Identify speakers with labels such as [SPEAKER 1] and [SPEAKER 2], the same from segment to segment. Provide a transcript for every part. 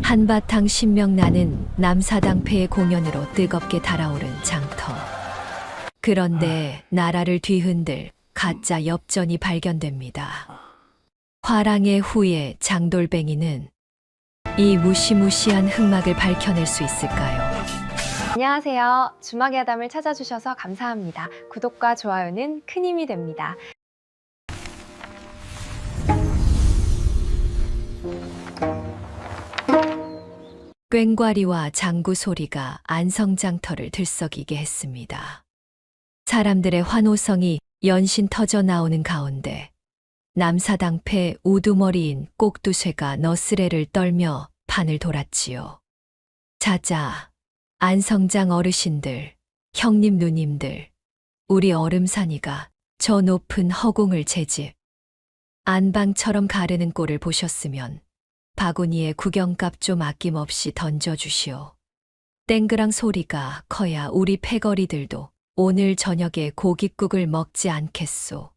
[SPEAKER 1] 한바탕 신명나는 남사당패의 공연으로 뜨겁게 달아오른 장터. 그런데 나라를 뒤흔들 가짜 엽전이 발견됩니다. 화랑의 후예 장돌뱅이는 이 무시무시한 흑막을 밝혀낼 수 있을까요?
[SPEAKER 2] 안녕하세요. 주막의 아담을 찾아주셔서 감사합니다. 구독과 좋아요는 큰 힘이 됩니다.
[SPEAKER 1] 꽹과리와 장구 소리가 안성장터를 들썩이게 했습니다. 사람들의 환호성이 연신 터져 나오는 가운데 남사당패 우두머리인 꼭두쇠가 너스레를 떨며 판을 돌았지요. 자자, 안성장 어르신들, 형님 누님들, 우리 얼음산이가 저 높은 허공을 제 집 안방처럼 가르는 꼴을 보셨으면 바구니에 구경값 좀 아낌없이 던져주시오. 땡그랑 소리가 커야 우리 패거리들도 오늘 저녁에 고깃국을 먹지 않겠소.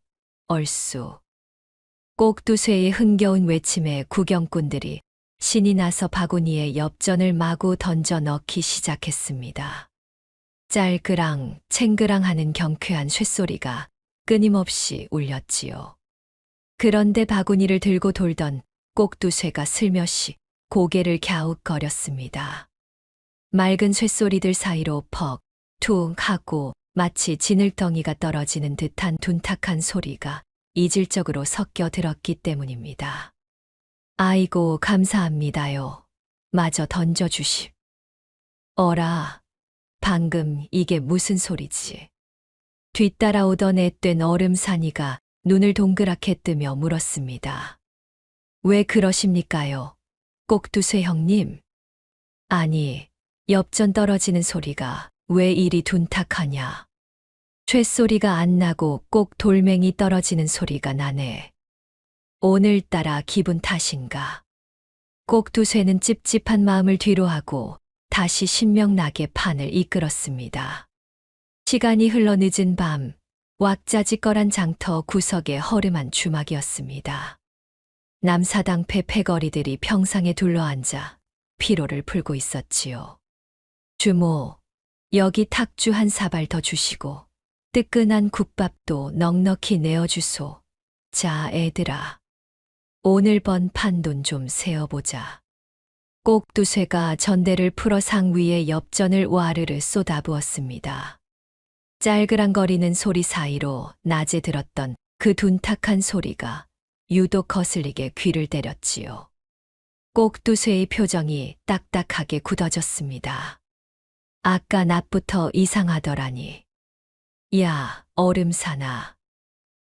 [SPEAKER 1] 얼쑤. 꼭두쇠의 흥겨운 외침에 구경꾼들이 신이 나서 바구니에 엽전을 마구 던져 넣기 시작했습니다. 짤그랑 챙그랑 하는 경쾌한 쇳소리가 끊임없이 울렸지요. 그런데 바구니를 들고 돌던 꼭두쇠가 슬며시 고개를 갸웃거렸습니다. 맑은 쇳소리들 사이로 퍽, 툭 하고 마치 진흙덩이가 떨어지는 듯한 둔탁한 소리가 이질적으로 섞여 들었기 때문입니다. 아이고 감사합니다요. 마저 던져주십. 어라, 방금 이게 무슨 소리지? 뒤따라오던 앳된 얼음산이가 눈을 동그랗게 뜨며 물었습니다. 왜 그러십니까요? 꼭두쇠 형님? 아니, 엽전 떨어지는 소리가 왜 이리 둔탁하냐? 쇳소리가 안 나고 꼭 돌멩이 떨어지는 소리가 나네. 오늘따라 기분 탓인가? 꼭두쇠는 찝찝한 마음을 뒤로하고 다시 신명나게 판을 이끌었습니다. 시간이 흘러 늦은 밤, 왁자지껄한 장터 구석의 허름한 주막이었습니다. 남사당패 패거리들이 평상에 둘러앉아 피로를 풀고 있었지요. 주모, 여기 탁주 한 사발 더 주시고 뜨끈한 국밥도 넉넉히 내어주소. 자, 애들아. 오늘 번 판돈 좀 세어보자. 꼭두쇠가 전대를 풀어 상 위에 엽전을 와르르 쏟아부었습니다. 짤그랑거리는 소리 사이로 낮에 들었던 그 둔탁한 소리가 유독 거슬리게 귀를 때렸지요. 꼭두쇠의 표정이 딱딱하게 굳어졌습니다. 아까 낮부터 이상하더라니. 야, 얼음산아.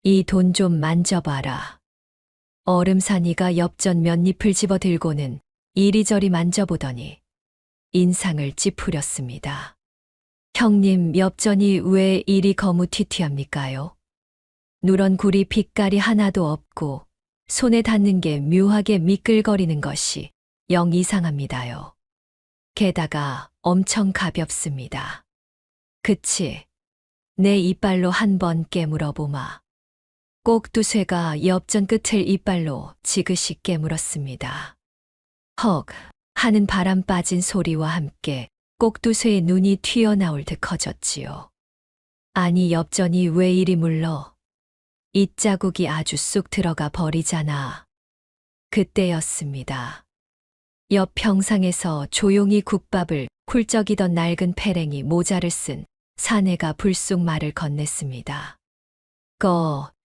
[SPEAKER 1] 이 돈 좀 만져봐라. 얼음산이가 엽전 몇 잎을 집어 들고는 이리저리 만져보더니 인상을 찌푸렸습니다. 형님, 엽전이 왜 이리 거무튀튀합니까요? 누런 굴이 빛깔이 하나도 없고 손에 닿는 게 묘하게 미끌거리는 것이 영 이상합니다요. 게다가 엄청 가볍습니다. 그치? 내 이빨로 한번 깨물어보마. 꼭두쇠가 엽전 끝을 이빨로 지그시 깨물었습니다. 헉 하는 바람 빠진 소리와 함께 꼭두쇠의 눈이 튀어나올 듯 커졌지요. 아니 엽전이 왜 이리 물러? 이 자국이 아주 쑥 들어가 버리잖아. 그때였습니다. 옆 평상에서 조용히 국밥을 훌쩍이던 낡은 패랭이 모자를 쓴 사내가 불쑥 말을 건넸습니다.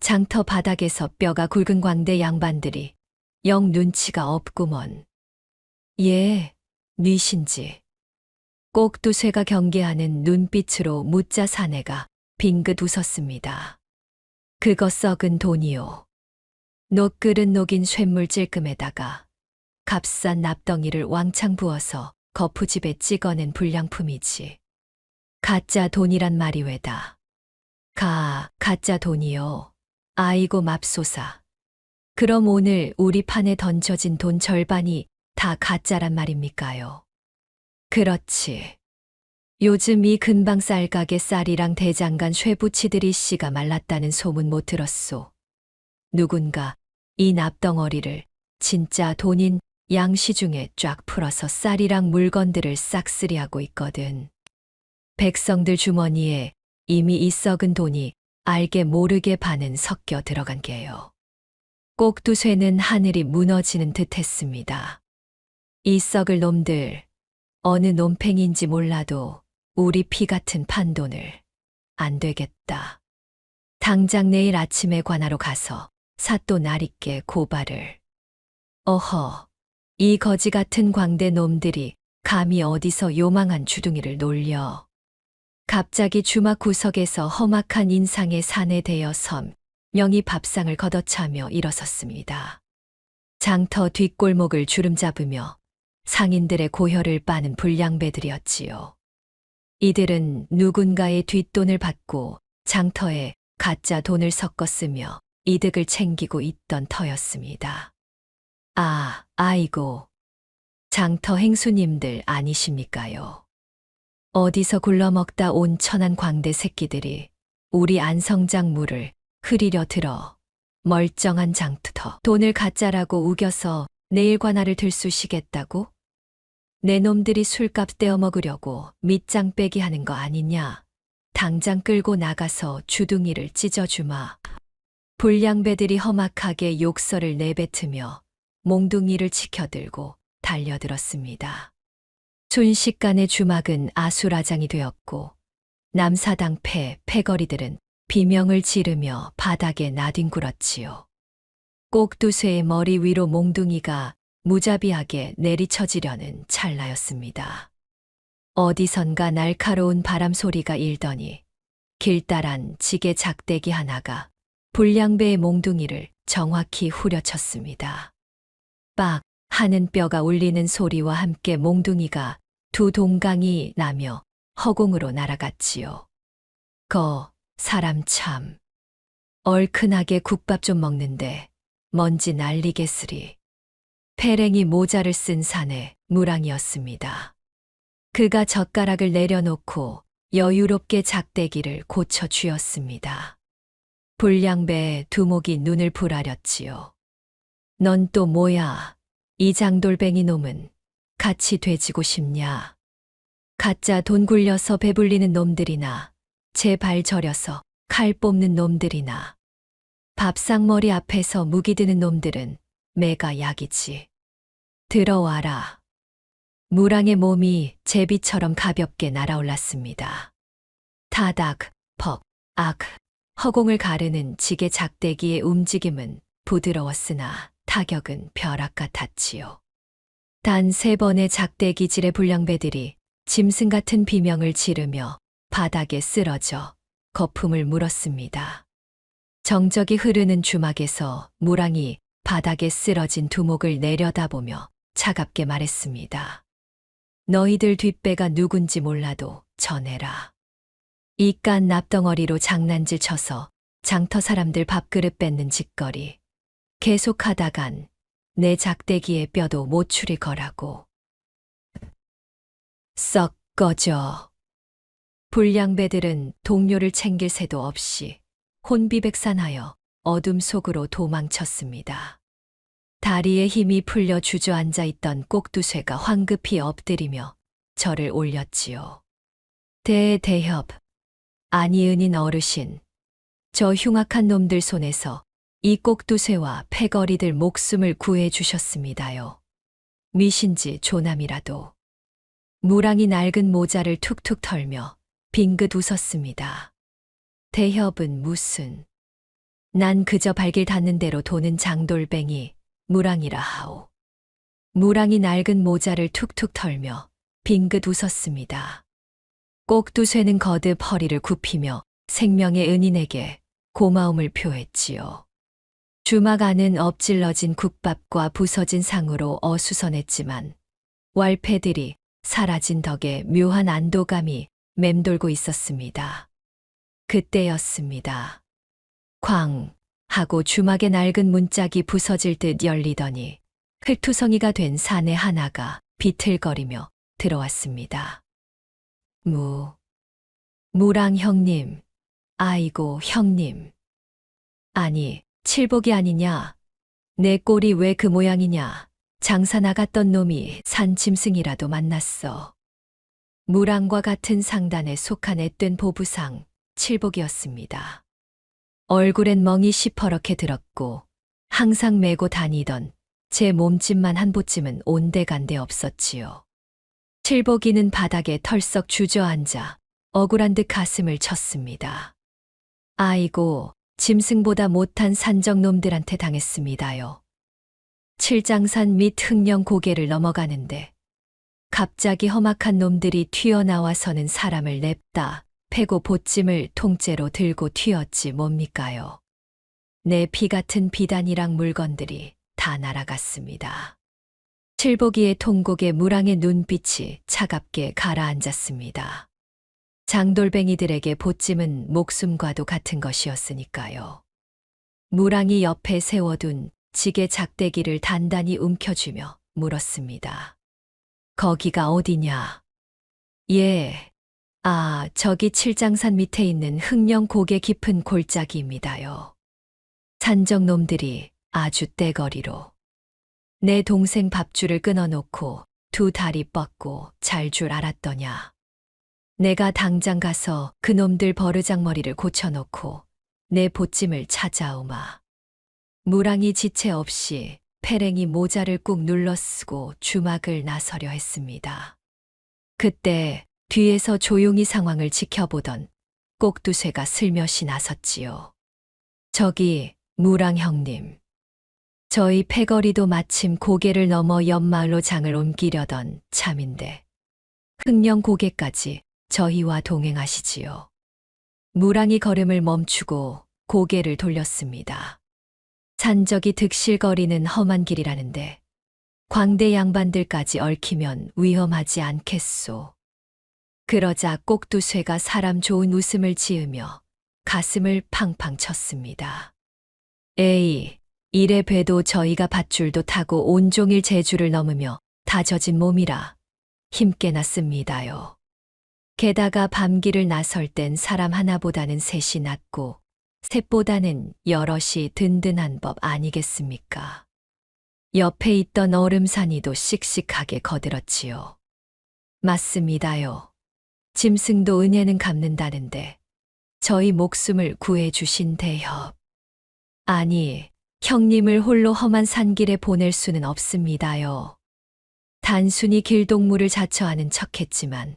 [SPEAKER 1] 장터 바닥에서 뼈가 굵은 광대 양반들이 영 눈치가 없구먼. 예, 뉘신지. 꼭두쇠가 경계하는 눈빛으로 묻자 사내가 빙긋 웃었습니다. 그거 썩은 돈이요. 녹그릇 녹인 쇳물 찔끔에다가 값싼 납덩이를 왕창 부어서 거푸집에 찍어낸 불량품이지. 가짜 돈이란 말이 왜다. 가짜 돈이요. 아이고 맙소사. 그럼 오늘 우리 판에 던져진 돈 절반이 다 가짜란 말입니까요? 그렇지. 요즘 이 근방쌀 가게 쌀이랑 대장간 쇠부치들이 씨가 말랐다는 소문 못 들었소. 누군가 이 납덩어리를 진짜 돈인 양시중에 쫙 풀어서 쌀이랑 물건들을 싹쓸이하고 있거든. 백성들 주머니에 이미 이 썩은 돈이 알게 모르게 반은 섞여 들어간 게요. 꼭두쇠는 하늘이 무너지는 듯 했습니다. 이 썩을 놈들, 어느 놈팽인지 몰라도 우리 피 같은 판돈을 안 되겠다. 당장 내일 아침에 관하로 가서 사또 나리께 고발을. 어허, 이 거지 같은 광대 놈들이 감히 어디서 요망한 주둥이를 놀려. 갑자기 주막 구석에서 험악한 인상의 산에 대어 섬 명이 밥상을 걷어차며 일어섰습니다. 장터 뒷골목을 주름잡으며 상인들의 고혈을 빠는 불량배들이었지요. 이들은 누군가의 뒷돈을 받고 장터에 가짜 돈을 섞어 쓰며 이득을 챙기고 있던 터였습니다. 아이고. 장터 행수님들 아니십니까요? 어디서 굴러먹다 온 천한 광대 새끼들이 우리 안성장 물을 흐리려 들어 멀쩡한 장터 돈을 가짜라고 우겨서 내일 관할을 들쑤시겠다고? 내 놈들이 술값 떼어 먹으려고 밑장 빼기 하는 거 아니냐? 당장 끌고 나가서 주둥이를 찢어주마. 불량배들이 험악하게 욕설을 내뱉으며 몽둥이를 치켜들고 달려들었습니다. 순식간에 주막은 아수라장이 되었고 남사당 패거리들은 비명을 지르며 바닥에 나뒹굴었지요. 꼭두쇠의 머리 위로 몽둥이가 무자비하게 내리쳐지려는 찰나였습니다. 어디선가 날카로운 바람 소리가 일더니 길다란 지게 작대기 하나가 불량배의 몽둥이를 정확히 후려쳤습니다. 빡 하는 뼈가 울리는 소리와 함께 몽둥이가 두 동강이 나며 허공으로 날아갔지요. 사람 참. 얼큰하게 국밥 좀 먹는데 먼지 날리겠으리. 패랭이 모자를 쓴 사내 무랑이었습니다. 그가 젓가락을 내려놓고 여유롭게 작대기를 고쳐 쥐었습니다. 불량배의 두목이 눈을 부라렸지요. 넌 또 뭐야? 이 장돌뱅이 놈은 같이 돼지고 싶냐? 가짜 돈 굴려서 배불리는 놈들이나 제 발 저려서 칼 뽑는 놈들이나 밥상머리 앞에서 무기 드는 놈들은 매가 약이지. 들어와라. 무랑의 몸이 제비처럼 가볍게 날아올랐습니다. 타닥, 퍽, 악, 허공을 가르는 지게 작대기의 움직임은 부드러웠으나 타격은 벼락 같았지요. 단 3번의 작대기질의 불량배들이 짐승 같은 비명을 지르며 바닥에 쓰러져 거품을 물었습니다. 정적이 흐르는 주막에서 무랑이 바닥에 쓰러진 두목을 내려다보며 차갑게 말했습니다. 너희들 뒷배가 누군지 몰라도 전해라. 이깟 납덩어리로 장난질 쳐서 장터 사람들 밥그릇 뺏는 짓거리. 계속하다간 내 작대기의 뼈도 못 추릴 거라고. 썩 꺼져. 불량배들은 동료를 챙길 새도 없이 혼비백산하여 어둠 속으로 도망쳤습니다. 다리에 힘이 풀려 주저앉아 있던 꼭두쇠가 황급히 엎드리며 절을 올렸지요. 대협, 아니은인 어르신, 저 흉악한 놈들 손에서 이 꼭두쇠와 패거리들 목숨을 구해 주셨습니다요. 미신지 조남이라도. 무랑이 낡은 모자를 툭툭 털며 빙긋 웃었습니다. 대협은 무슨. 난 그저 발길 닿는 대로 도는 장돌뱅이 무랑이라 하오. 무랑이 낡은 모자를 툭툭 털며 빙긋 웃었습니다. 꼭두쇠는 거듭 허리를 굽히며 생명의 은인에게 고마움을 표했지요. 주막 안은 엎질러진 국밥과 부서진 상으로 어수선했지만 왈패들이 사라진 덕에 묘한 안도감이 맴돌고 있었습니다. 그때였습니다. 쾅 하고 주막의 낡은 문짝이 부서질 듯 열리더니 흙투성이가 된 사내 하나가 비틀거리며 들어왔습니다. 무랑 형님, 아이고 형님. 아니, 칠복이 아니냐? 내 꼴이 왜 그 모양이냐? 장사 나갔던 놈이 산 짐승이라도 만났어. 무랑과 같은 상단에 속한 앳된 보부상 칠복이었습니다. 얼굴엔 멍이 시퍼렇게 들었고 항상 메고 다니던 제 몸집만 한 보쯤은 온데간데 없었지요. 칠복이는 바닥에 털썩 주저앉아 억울한 듯 가슴을 쳤습니다. 아이고, 짐승보다 못한 산적놈들한테 당했습니다요. 칠장산 및 흥령 고개를 넘어가는데 갑자기 험악한 놈들이 튀어나와서는 사람을 냅다 패고 보찜을 통째로 들고 튀었지 뭡니까요. 내 피 같은 비단이랑 물건들이 다 날아갔습니다. 칠복이의 통곡에 무랑의 눈빛이 차갑게 가라앉았습니다. 장돌뱅이들에게 보찜은 목숨과도 같은 것이었으니까요. 무랑이 옆에 세워둔 지게 작대기를 단단히 움켜쥐며 물었습니다. 거기가 어디냐? 예. 아, 저기 칠장산 밑에 있는 흥령 고개 깊은 골짜기입니다요. 산적놈들이 아주 떼거리로 내 동생 밥줄을 끊어놓고 두 다리 뻗고 잘 줄 알았더냐. 내가 당장 가서 그놈들 버르장머리를 고쳐놓고 내 보찜을 찾아오마. 무랑이 지체 없이 패랭이 모자를 꾹 눌러쓰고 주막을 나서려 했습니다. 그때 뒤에서 조용히 상황을 지켜보던 꼭두쇠가 슬며시 나섰지요. 저기 무랑 형님. 저희 패거리도 마침 고개를 넘어 옆마을로 장을 옮기려던 참인데 흥령 고개까지 저희와 동행하시지요. 무랑이 걸음을 멈추고 고개를 돌렸습니다. 산적이 득실거리는 험한 길이라는데 광대 양반들까지 얽히면 위험하지 않겠소. 그러자 꼭두쇠가 사람 좋은 웃음을 지으며 가슴을 팡팡 쳤습니다. 에이, 이래 봬도 저희가 밧줄도 타고 온종일 제주를 넘으며 다져진 몸이라 힘께 났습니다요. 게다가 밤길을 나설 땐 사람 하나보다는 셋이 낫고 셋보다는 여럿이 든든한 법 아니겠습니까? 옆에 있던 얼음산이도 씩씩하게 거들었지요. 맞습니다요. 짐승도 은혜는 갚는다는데 저희 목숨을 구해주신 대협. 아니, 형님을 홀로 험한 산길에 보낼 수는 없습니다요. 단순히 길동무를 자처하는 척했지만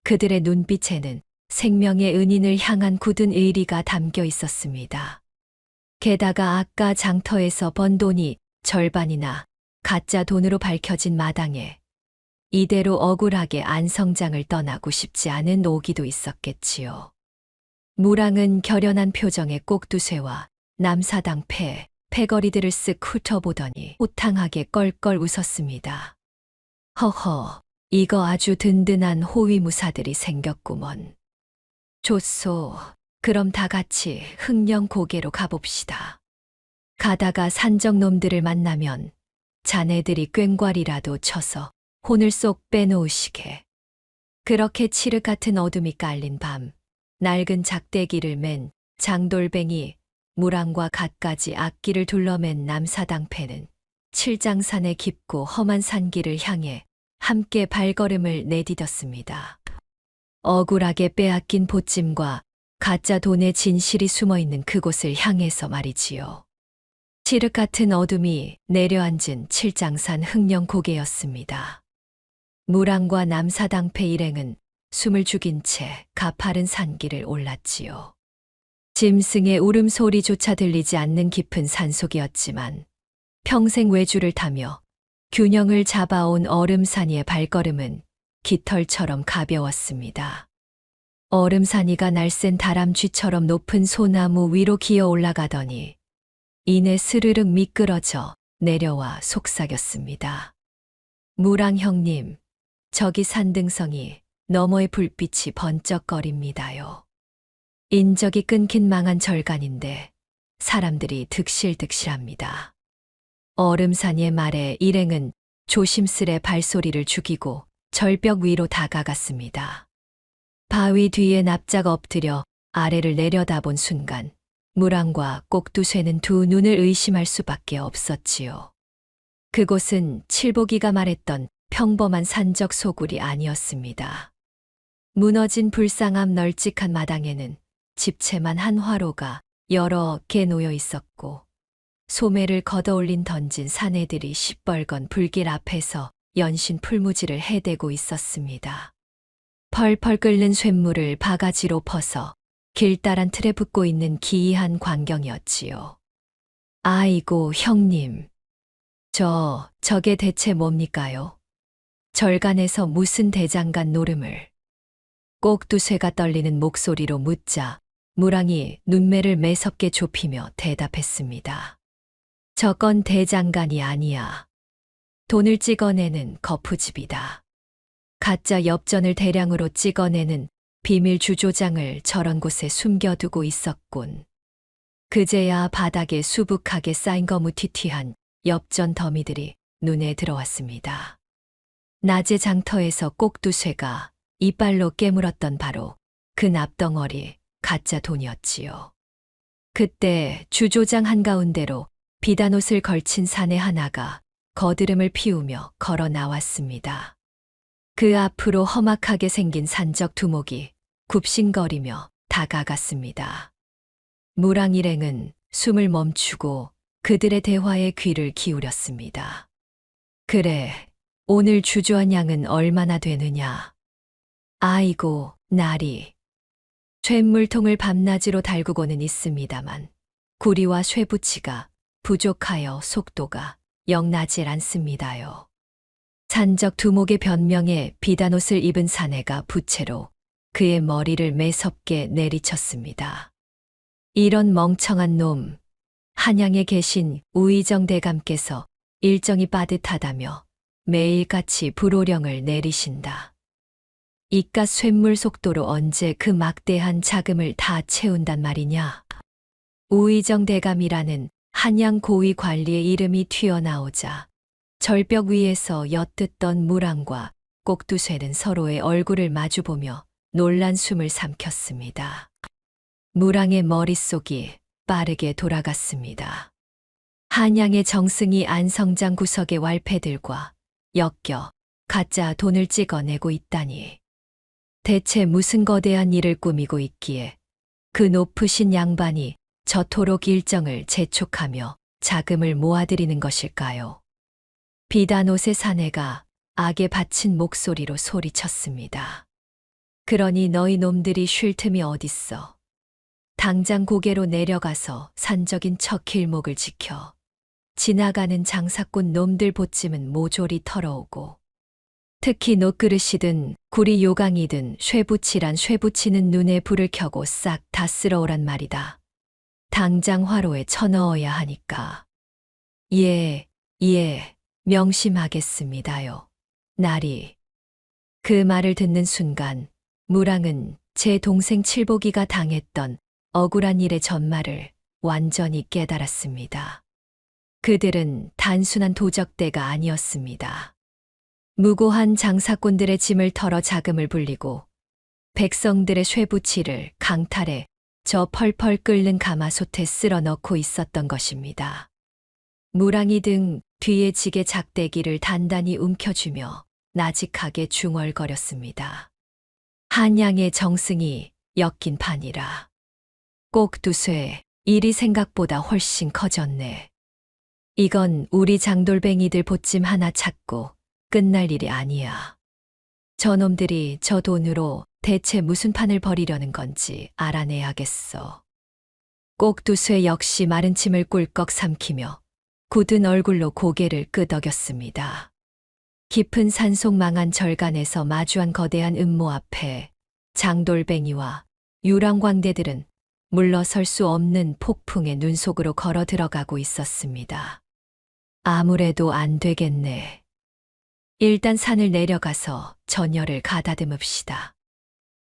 [SPEAKER 1] 그들의 눈빛에는 생명의 은인을 향한 굳은 의리가 담겨 있었습니다. 게다가 아까 장터에서 번 돈이 절반이나 가짜 돈으로 밝혀진 마당에 이대로 억울하게 안성장을 떠나고 싶지 않은 오기도 있었겠지요. 무랑은 결연한 표정의 꼭두쇠와 남사당 패거리들을 쓱 훑어보더니 호탕하게 껄껄 웃었습니다. 허허, 이거 아주 든든한 호위무사들이 생겼구먼. 좋소. 그럼 다 같이 흥령 고개로 가봅시다. 가다가 산적놈들을 만나면 자네들이 꽹과리라도 쳐서 혼을 쏙 빼놓으시게. 그렇게 칠흑 같은 어둠이 깔린 밤, 낡은 작대기를 맨 장돌뱅이 무랑과 갖가지 악기를 둘러맨 남사당패는 칠장산의 깊고 험한 산길을 향해 함께 발걸음을 내디뎠습니다. 억울하게 빼앗긴 보찜과 가짜 돈의 진실이 숨어있는 그곳을 향해서 말이지요. 칠흑 같은 어둠이 내려앉은 칠장산 흥령 고개였습니다. 무랑과 남사당패 일행은 숨을 죽인 채 가파른 산길을 올랐지요. 짐승의 울음소리조차 들리지 않는 깊은 산속이었지만 평생 외주를 타며 균형을 잡아온 얼음산이의 발걸음은 깃털처럼 가벼웠습니다. 얼음산이가 날쌘 다람쥐처럼 높은 소나무 위로 기어 올라가더니 이내 스르륵 미끄러져 내려와 속삭였습니다. 무랑 형님, 저기 산등성이 너머의 불빛이 번쩍거립니다요. 인적이 끊긴 망한 절간인데 사람들이 득실득실합니다. 얼음산이의 말에 일행은 조심스레 발소리를 죽이고 절벽 위로 다가갔습니다. 바위 뒤에 납작 엎드려 아래를 내려다본 순간 무랑과 꼭두쇠는 두 눈을 의심할 수밖에 없었지요. 그곳은 칠보기가 말했던 평범한 산적 소굴이 아니었습니다. 무너진 불상 앞 널찍한 마당에는 집채만 한 화로가 여러 개 놓여 있었고, 소매를 걷어올린 던진 사내들이 시뻘건 불길 앞에서 연신 풀무지를 해대고 있었습니다. 펄펄 끓는 쇳물을 바가지로 퍼서 길다란 틀에 붓고 있는 기이한 광경이었지요. 아이고, 형님. 저게 대체 뭡니까요? 절간에서 무슨 대장간 노름을. 꼭두쇠가 떨리는 목소리로 묻자 무랑이 눈매를 매섭게 좁히며 대답했습니다. 저건 대장간이 아니야. 돈을 찍어내는 거푸집이다. 가짜 엽전을 대량으로 찍어내는 비밀 주조장을 저런 곳에 숨겨두고 있었군. 그제야 바닥에 수북하게 쌓인 거무튀튀한 엽전 더미들이 눈에 들어왔습니다. 낮의 장터에서 꼭두쇠가 이빨로 깨물었던 바로 그 납덩어리 가짜 돈이었지요. 그때 주조장 한가운데로 비단옷을 걸친 사내 하나가 거드름을 피우며 걸어 나왔습니다. 그 앞으로 험악하게 생긴 산적 두목이 굽신거리며 다가갔습니다. 무랑 일행은 숨을 멈추고 그들의 대화에 귀를 기울였습니다. 그래, 오늘 주조한 양은 얼마나 되느냐? 아이고, 나리. 쇳물통을 밤낮으로 달구고는 있습니다만 구리와 쇠붙이가 부족하여 속도가 영 나질 않습니다요. 산적 두목의 변명에 비단옷을 입은 사내가 부채로 그의 머리를 매섭게 내리쳤습니다. 이런 멍청한 놈, 한양에 계신 우의정 대감께서 일정이 빠듯하다며 매일같이 불호령을 내리신다. 이깟 쇳물 속도로 언제 그 막대한 자금을 다 채운단 말이냐. 우의정 대감이라는 한양 고위 관리의 이름이 튀어나오자 절벽 위에서 엿듣던 무랑과 꼭두쇠는 서로의 얼굴을 마주보며 놀란 숨을 삼켰습니다. 무랑의 머릿속이 빠르게 돌아갔습니다. 한양의 정승이 안성장 구석의 왈패들과 엮여 가짜 돈을 찍어내고 있다니. 대체 무슨 거대한 일을 꾸미고 있기에 그 높으신 양반이 저토록 일정을 재촉하며 자금을 모아들이는 것일까요? 비단옷의 사내가 악에 바친 목소리로 소리쳤습니다. 그러니 너희 놈들이 쉴 틈이 어딨어. 당장 고개로 내려가서 산적인 첫 길목을 지켜 지나가는 장사꾼 놈들 보찜은 모조리 털어오고, 특히 놋그릇이든 구리 요강이든 쇠붙이란 쇠붙이는 눈에 불을 켜고 싹 다 쓸어오란 말이다. 당장 화로에 쳐넣어야 하니까. 예, 명심하겠습니다요. 나리. 그 말을 듣는 순간 무랑은 제 동생 칠보기가 당했던 억울한 일의 전말을 완전히 깨달았습니다. 그들은 단순한 도적대가 아니었습니다. 무고한 장사꾼들의 짐을 털어 자금을 불리고 백성들의 쇠붙이를 강탈해 저 펄펄 끓는 가마솥에 쓸어 넣고 있었던 것입니다. 무랑이 등 뒤에 지게 작대기를 단단히 움켜쥐며 나직하게 중얼거렸습니다. 한양의 정승이 엮인 판이라. 꼭두쇠, 일이 생각보다 훨씬 커졌네. 이건 우리 장돌뱅이들 보찜 하나 찾고 끝날 일이 아니야. 저놈들이 저 돈으로 대체 무슨 판을 벌이려는 건지 알아내야겠어. 꼭두쇠 역시 마른 침을 꿀꺽 삼키며 굳은 얼굴로 고개를 끄덕였습니다. 깊은 산속 망한 절간에서 마주한 거대한 음모 앞에 장돌뱅이와 유랑광대들은 물러설 수 없는 폭풍의 눈 속으로 걸어 들어가고 있었습니다. 아무래도 안 되겠네. 일단 산을 내려가서 전열을 가다듬읍시다.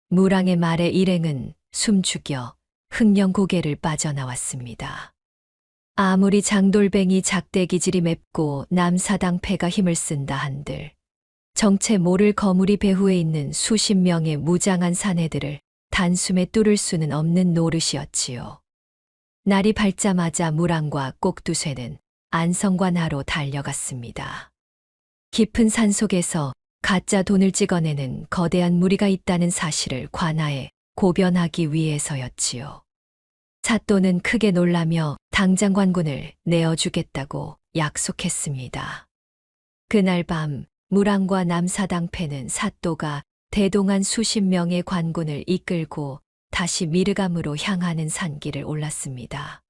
[SPEAKER 1] 무랑의 말에 일행은 숨죽여 흑령 고개를 빠져나왔습니다. 아무리 장돌뱅이 작대기질이 맵고 남사당패가 힘을 쓴다 한들 정체 모를 거물이 배후에 있는 수십 명의 무장한 사내들을 단숨에 뚫을 수는 없는 노릇이었지요. 날이 밝자마자 무랑과 꼭두쇠는 안성관하로 달려갔습니다. 깊은 산속에서 가짜 돈을 찍어내는 거대한 무리가 있다는 사실을 관아에 고변하기 위해서였지요. 사또는 크게 놀라며 당장 관군을 내어주겠다고 약속했습니다. 그날 밤 무랑과 남사당패는 사또가 대동한 수십 명의 관군을 이끌고 다시 미르감으로 향하는 산길을 올랐습니다.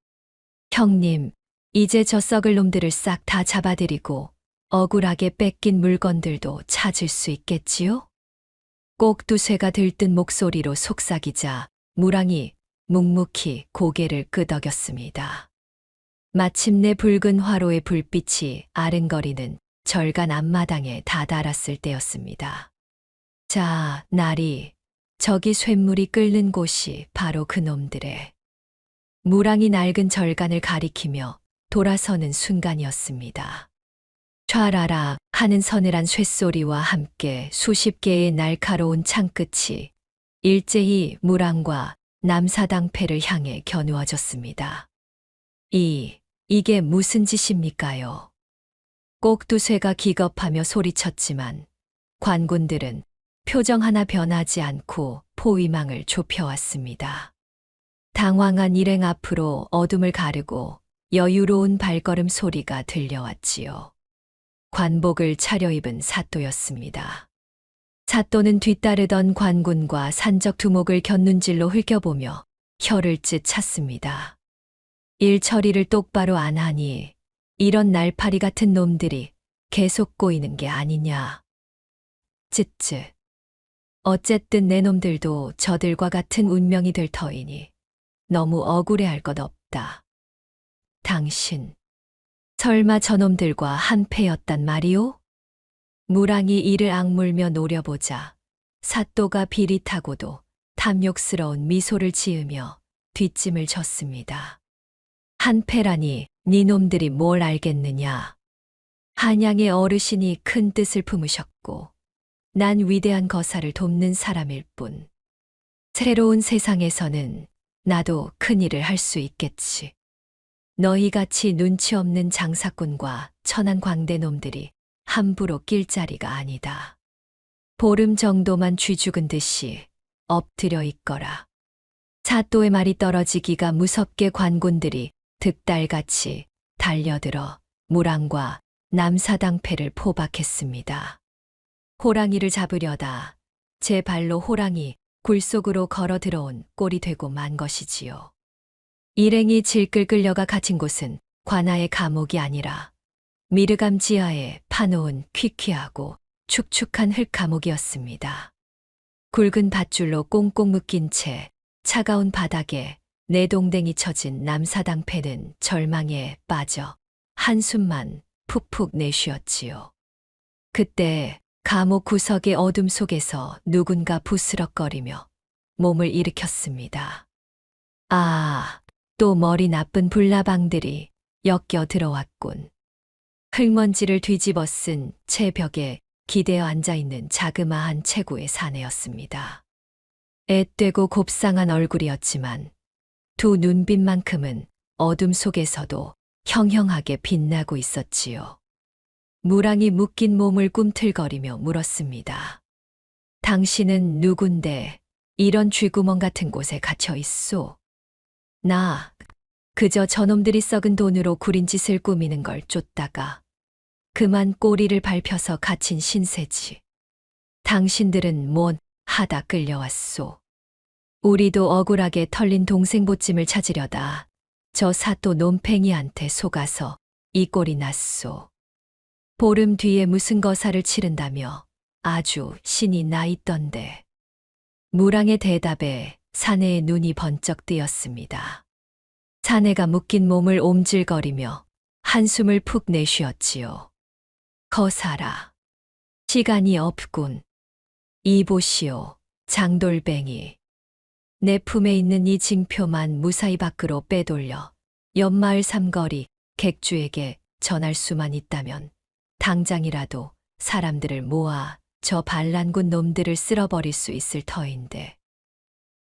[SPEAKER 1] 형님, 이제 저 썩을 놈들을 싹 다 잡아들이고 억울하게 뺏긴 물건들도 찾을 수 있겠지요? 꼭두쇠가 들뜬 목소리로 속삭이자 무랑이 묵묵히 고개를 끄덕였습니다. 마침내 붉은 화로의 불빛이 아른거리는 절간 앞마당에 다다랐을 때였습니다. 자, 나리, 저기 쇳물이 끓는 곳이 바로 그놈들의. 무랑이 낡은 절간을 가리키며 돌아서는 순간이었습니다. 촤라라 하는 서늘한 쇳소리와 함께 수십 개의 날카로운 창끝이 일제히 무랑과 남사당패를 향해 겨누어졌습니다. 이게 무슨 짓입니까요? 꼭두쇠가 기겁하며 소리쳤지만 관군들은 표정 하나 변하지 않고 포위망을 좁혀왔습니다. 당황한 일행 앞으로 어둠을 가르고 여유로운 발걸음 소리가 들려왔지요. 관복을 차려입은 사또였습니다. 사또는 뒤따르던 관군과 산적 두목을 곁눈질로 흘겨보며 혀를 찢 찼습니다. 일 처리를 똑바로 안 하니 이런 날파리 같은 놈들이 계속 꼬이는 게 아니냐. 쯧쯧. 어쨌든 내 놈들도 저들과 같은 운명이 될 터이니 너무 억울해할 것 없다. 당신, 설마 저놈들과 한패였단 말이오? 무랑이 이를 악물며 노려보자 사또가 비릿하고도 탐욕스러운 미소를 지으며 뒷짐을 졌습니다. 한패라니 네 놈들이 뭘 알겠느냐. 한양의 어르신이 큰 뜻을 품으셨고 난 위대한 거사를 돕는 사람일 뿐. 새로운 세상에서는 나도 큰 일을 할 수 있겠지. 너희같이 눈치 없는 장사꾼과 천한 광대놈들이 함부로 낄 자리가 아니다. 보름 정도만 쥐 죽은 듯이 엎드려 있거라. 사또의 말이 떨어지기가 무섭게 관군들이 득달같이 달려들어 무랑과 남사당패를 포박했습니다. 호랑이를 잡으려다 제 발로 호랑이 굴 속으로 걸어 들어온 꼴이 되고 만 것이지요. 일행이 질끌 끌려가 갇힌 곳은 관아의 감옥이 아니라 미르감 지하에 파놓은 퀴퀴하고 축축한 흙감옥이었습니다. 굵은 밧줄로 꽁꽁 묶인 채 차가운 바닥에 내동댕이 쳐진 남사당패는 절망에 빠져 한숨만 푹푹 내쉬었지요. 그때 감옥 구석의 어둠 속에서 누군가 부스럭거리며 몸을 일으켰습니다. 아, 또 머리 나쁜 불나방들이 엮여 들어왔군. 흙먼지를 뒤집어 쓴 채벽에 기대어 앉아있는 자그마한 체구의 사내였습니다. 앳되고 곱상한 얼굴이었지만 두 눈빛만큼은 어둠 속에서도 형형하게 빛나고 있었지요. 무랑이 묶인 몸을 꿈틀거리며 물었습니다. 당신은 누군데 이런 쥐구멍 같은 곳에 갇혀 있소? 나 그저 저놈들이 썩은 돈으로 구린 짓을 꾸미는 걸 쫓다가 그만 꼬리를 밟혀서 갇힌 신세지. 당신들은 뭔 하다 끌려왔소. 우리도 억울하게 털린 동생 보찜을 찾으려다 저 사또 놈팽이한테 속아서 이 꼴이 났소. 보름 뒤에 무슨 거사를 치른다며 아주 신이 나 있던데. 무랑의 대답에 사내의 눈이 번쩍 뜨였습니다. 사내가 묶인 몸을 옴질거리며 한숨을 푹 내쉬었지요. 거사라. 시간이 없군. 이보시오, 장돌뱅이. 내 품에 있는 이 징표만 무사히 밖으로 빼돌려 옆마을 삼거리 객주에게 전할 수만 있다면 당장이라도 사람들을 모아 저 반란군 놈들을 쓸어버릴 수 있을 터인데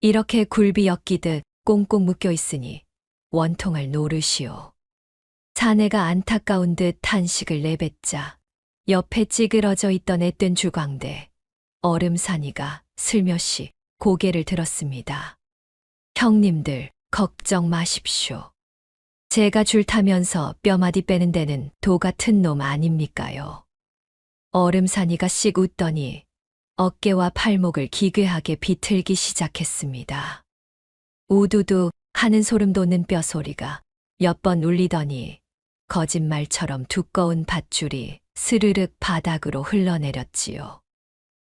[SPEAKER 1] 이렇게 굴비 엮이듯 꽁꽁 묶여 있으니 원통할 노릇이오. 사내가 안타까운 듯 탄식을 내뱉자 옆에 찌그러져 있던 앳된 주광대 얼음산이가 슬며시 고개를 들었습니다. 형님들, 걱정 마십시오. 제가 줄 타면서 뼈마디 빼는 데는 도 같은 놈 아닙니까요? 얼음산이가 씩 웃더니 어깨와 팔목을 기괴하게 비틀기 시작했습니다. 우두두 하는 소름 돋는 뼈소리가 몇 번 울리더니 거짓말처럼 두꺼운 밧줄이 스르륵 바닥으로 흘러내렸지요.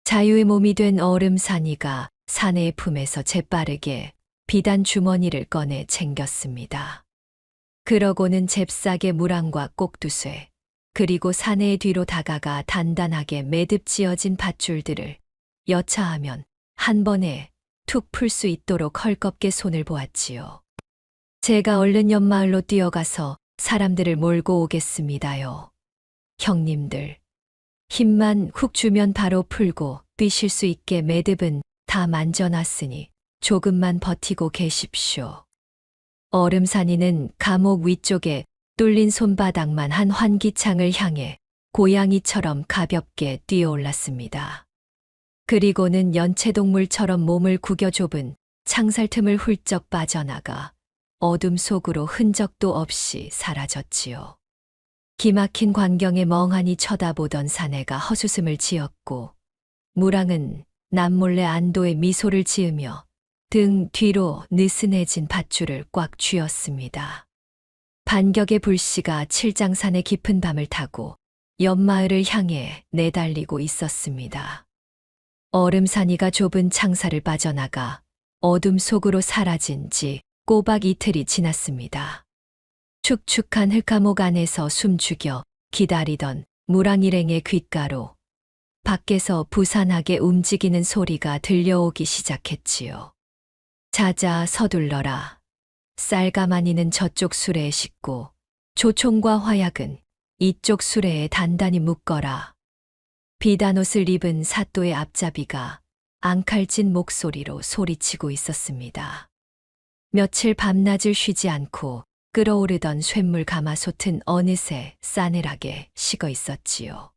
[SPEAKER 1] 자유의 몸이 된 얼음산이가 사내의 품에서 재빠르게 비단 주머니를 꺼내 챙겼습니다. 그러고는 잽싸게 무랑과 꼭두쇠, 그리고 사내의 뒤로 다가가 단단하게 매듭 지어진 밧줄들을 여차하면 한 번에 툭 풀 수 있도록 헐겁게 손을 보았지요. 제가 얼른 옆마을로 뛰어가서 사람들을 몰고 오겠습니다요. 형님들, 힘만 훅 주면 바로 풀고 뛰실 수 있게 매듭은 다 만져놨으니 조금만 버티고 계십시오. 얼음산이는 감옥 위쪽에 뚫린 손바닥만 한 환기창을 향해 고양이처럼 가볍게 뛰어올랐습니다. 그리고는 연체동물처럼 몸을 구겨 좁은 창살 틈을 훌쩍 빠져나가 어둠 속으로 흔적도 없이 사라졌지요. 기막힌 광경에 멍하니 쳐다보던 사내가 헛웃음을 지었고 무랑은 남몰래 안도의 미소를 지으며 등 뒤로 느슨해진 밧줄을 꽉 쥐었습니다. 반격의 불씨가 칠장산의 깊은 밤을 타고 옆마을을 향해 내달리고 있었습니다. 얼음산이가 좁은 창살을 빠져나가 어둠 속으로 사라진 지 꼬박 이틀이 지났습니다. 축축한 흙감옥 안에서 숨죽여 기다리던 무랑 일행의 귓가로 밖에서 부산하게 움직이는 소리가 들려오기 시작했지요. 자자 서둘러라. 쌀가마니는 저쪽 수레에 싣고 조총과 화약은 이쪽 수레에 단단히 묶어라. 비단옷을 입은 사또의 앞잡이가 앙칼진 목소리로 소리치고 있었습니다. 며칠 밤낮을 쉬지 않고 끓어오르던 쇳물 가마솥은 어느새 싸늘하게 식어 있었지요.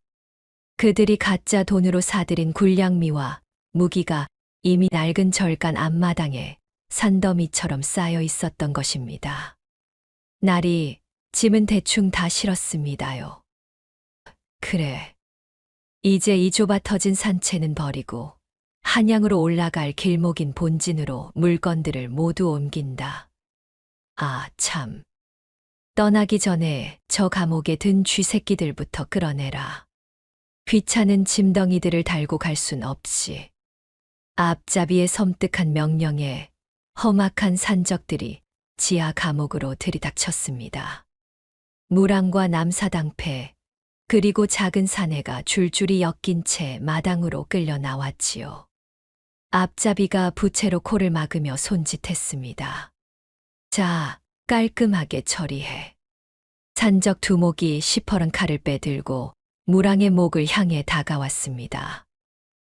[SPEAKER 1] 그들이 가짜 돈으로 사들인 굴량미와 무기가 이미 낡은 절간 앞마당에 산더미처럼 쌓여 있었던 것입니다. 날이 짐은 대충 다 실었습니다요. 그래. 이제 이 좁아 터진 산채는 버리고 한양으로 올라갈 길목인 본진으로 물건들을 모두 옮긴다. 아, 참. 떠나기 전에 저 감옥에 든 쥐새끼들부터 끌어내라. 귀찮은 짐덩이들을 달고 갈 순 없이. 앞잡이의 섬뜩한 명령에 험악한 산적들이 지하 감옥으로 들이닥쳤습니다. 무랑과 남사당패, 그리고 작은 사내가 줄줄이 엮인 채 마당으로 끌려 나왔지요. 앞잡이가 부채로 코를 막으며 손짓했습니다. 자, 깔끔하게 처리해. 산적 두목이 시퍼런 칼을 빼들고 무랑의 목을 향해 다가왔습니다.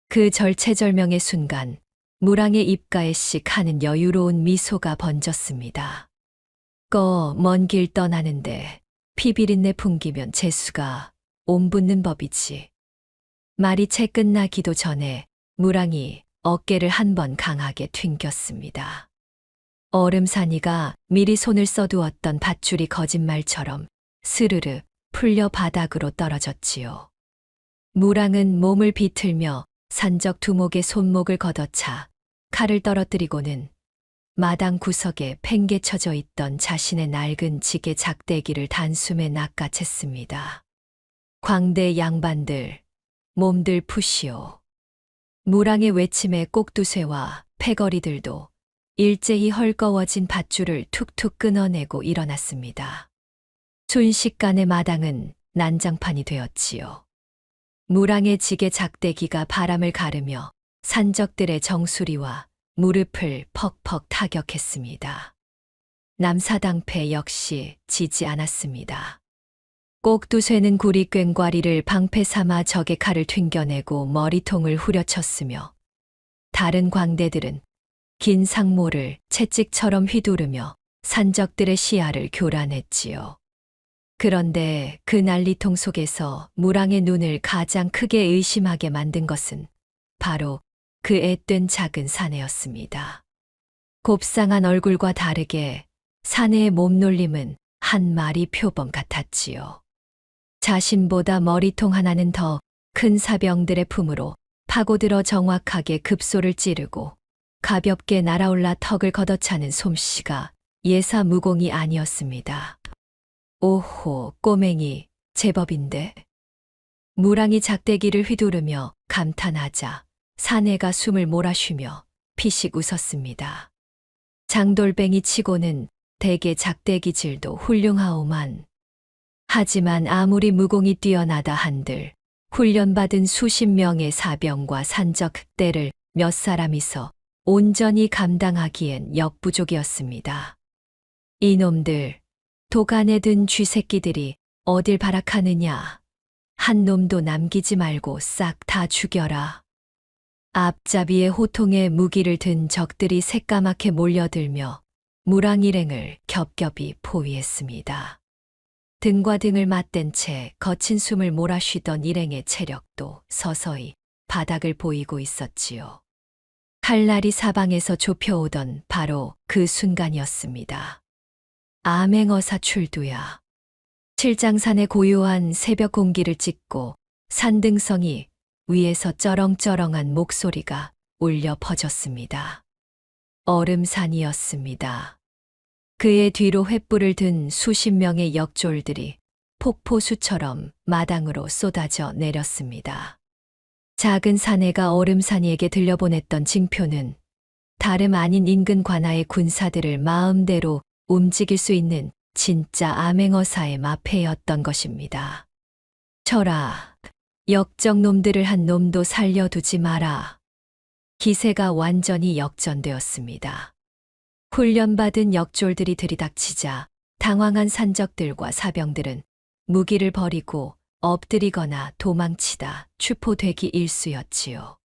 [SPEAKER 1] 그 절체절명의 순간 무랑의 입가에 씩 하는 여유로운 미소가 번졌습니다. 먼 길 떠나는데 피 비린내 풍기면 재수가 옴붙는 법이지. 말이 채 끝나기도 전에 무랑이 어깨를 한 번 강하게 튕겼습니다. 얼음산이가 미리 손을 써두었던 밧줄이 거짓말처럼 스르르 풀려 바닥으로 떨어졌지요. 무랑은 몸을 비틀며 산적 두목의 손목을 걷어차 칼을 떨어뜨리고는 마당 구석에 팽개쳐져 있던 자신의 낡은 지게 작대기를 단숨에 낚아챘습니다. 광대 양반들, 몸들 푸시오. 무랑의 외침에 꼭두쇠와 패거리들도 일제히 헐거워진 밧줄을 툭툭 끊어내고 일어났습니다. 순식간에 마당은 난장판이 되었지요. 무랑의 지게 작대기가 바람을 가르며 산적들의 정수리와 무릎을 퍽퍽 타격했습니다. 남사당패 역시 지지 않았습니다. 꼭두쇠는 구리 꽹과리를 방패 삼아 적의 칼을 튕겨내고 머리통을 후려쳤으며 다른 광대들은 긴 상모를 채찍처럼 휘두르며 산적들의 시야를 교란했지요. 그런데 그 난리통 속에서 무랑의 눈을 가장 크게 의심하게 만든 것은 바로 그 앳된 작은 사내였습니다. 곱상한 얼굴과 다르게 사내의 몸놀림은 한 마리 표범 같았지요. 자신보다 머리통 하나는 더 큰 사병들의 품으로 파고들어 정확하게 급소를 찌르고 가볍게 날아올라 턱을 걷어차는 솜씨가 예사 무공이 아니었습니다. 오호, 꼬맹이, 제법인데. 무랑이 작대기를 휘두르며 감탄하자 사내가 숨을 몰아쉬며 피식 웃었습니다. 장돌뱅이 치고는 대개 작대기 질도 훌륭하오만. 하지만 아무리 무공이 뛰어나다 한들 훈련받은 수십 명의 사병과 산적 흑대를 몇 사람이서 온전히 감당하기엔 역부족이었습니다. 이놈들, 도간에 든 쥐새끼들이 어딜 발악하느냐. 한 놈도 남기지 말고 싹 다 죽여라. 앞잡이의 호통에 무기를 든 적들이 새까맣게 몰려들며 무랑 일행을 겹겹이 포위했습니다. 등과 등을 맞댄 채 거친 숨을 몰아쉬던 일행의 체력도 서서히 바닥을 보이고 있었지요. 칼날이 사방에서 좁혀오던 바로 그 순간이었습니다. 암행어사 출두야. 칠장산의 고요한 새벽 공기를 찢고 산등성이 위에서 쩌렁쩌렁한 목소리가 울려 퍼졌습니다. 얼음산이었습니다. 그의 뒤로 횃불을 든 수십 명의 역졸들이 폭포수처럼 마당으로 쏟아져 내렸습니다. 작은 사내가 얼음산이에게 들려보냈던 징표는 다름 아닌 인근 관아의 군사들을 마음대로 움직일 수 있는 진짜 암행어사의 마패였던 것입니다. 쳐라, 역적놈들을 한 놈도 살려두지 마라. 기세가 완전히 역전되었습니다. 훈련받은 역졸들이 들이닥치자 당황한 산적들과 사병들은 무기를 버리고 엎드리거나 도망치다 추포되기 일쑤였지요.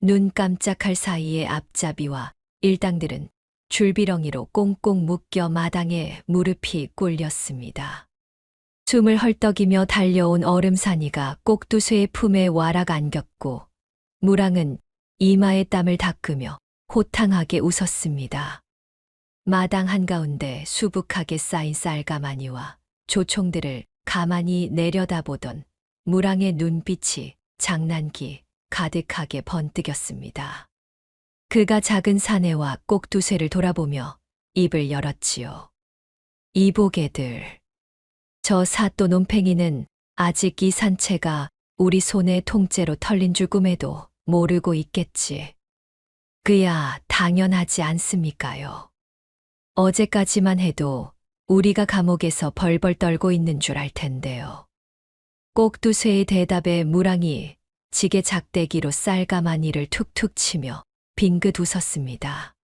[SPEAKER 1] 눈 깜짝할 사이에 앞잡이와 일당들은 줄비렁이로 꽁꽁 묶여 마당에 무릎이 꿇렸습니다. 숨을 헐떡이며 달려온 얼음산이가 꼭두쇠의 품에 와락 안겼고 무랑은 이마에 땀을 닦으며 호탕하게 웃었습니다. 마당 한가운데 수북하게 쌓인 쌀가마니와 조총들을 가만히 내려다보던 무랑의 눈빛이 장난기 가득하게 번뜩였습니다. 그가 작은 사내와 꼭두쇠를 돌아보며 입을 열었지요. 이보게들, 저 사또 놈팽이는 아직 이 산채가 우리 손에 통째로 털린 줄 꿈에도 모르고 있겠지. 그야 당연하지 않습니까요. 어제까지만 해도 우리가 감옥에서 벌벌 떨고 있는 줄 알 텐데요. 꼭두쇠의 대답에 무랑이 지게 작대기로 쌀가마니를 툭툭 치며 빙긋 웃었습니다.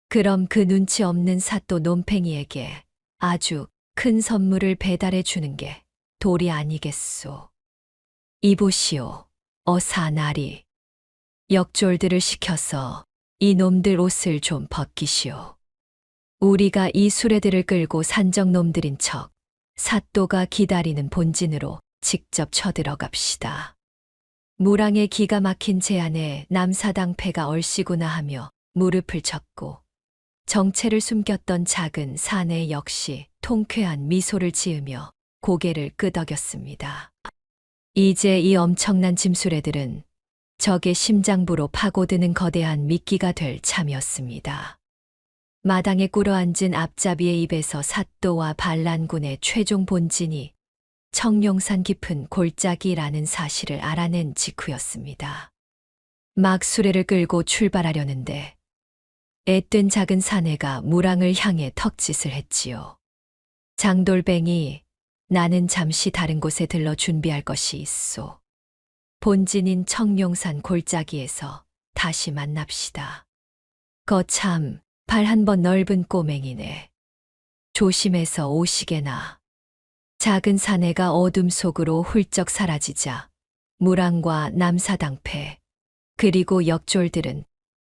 [SPEAKER 1] 그럼 그 눈치 없는 사또 놈팽이에게 아주 큰 선물을 배달해 주는 게 도리 아니겠소. 이보시오, 어사나리. 역졸들을 시켜서 이 놈들 옷을 좀 벗기시오. 우리가 이 수레들을 끌고 산적놈들인 척 사또가 기다리는 본진으로 직접 쳐들어갑시다. 무랑의 기가 막힌 제안에 남사당패가 얼씨구나 하며 무릎을 쳤고 정체를 숨겼던 작은 사내 역시 통쾌한 미소를 지으며 고개를 끄덕였습니다. 이제 이 엄청난 짐수레들은 적의 심장부로 파고드는 거대한 미끼가 될 참이었습니다. 마당에 꿇어앉은 앞잡이의 입에서 사또와 반란군의 최종 본진이 청룡산 깊은 골짜기라는 사실을 알아낸 직후였습니다. 막 수레를 끌고 출발하려는데 앳된 작은 사내가 무랑을 향해 턱짓을 했지요. 장돌뱅이, 나는 잠시 다른 곳에 들러 준비할 것이 있소. 본진인 청룡산 골짜기에서 다시 만납시다. 거참 발 한 번 넓은 꼬맹이네. 조심해서 오시게나. 작은 사내가 어둠 속으로 훌쩍 사라지자 무랑과 남사당패 그리고 역졸들은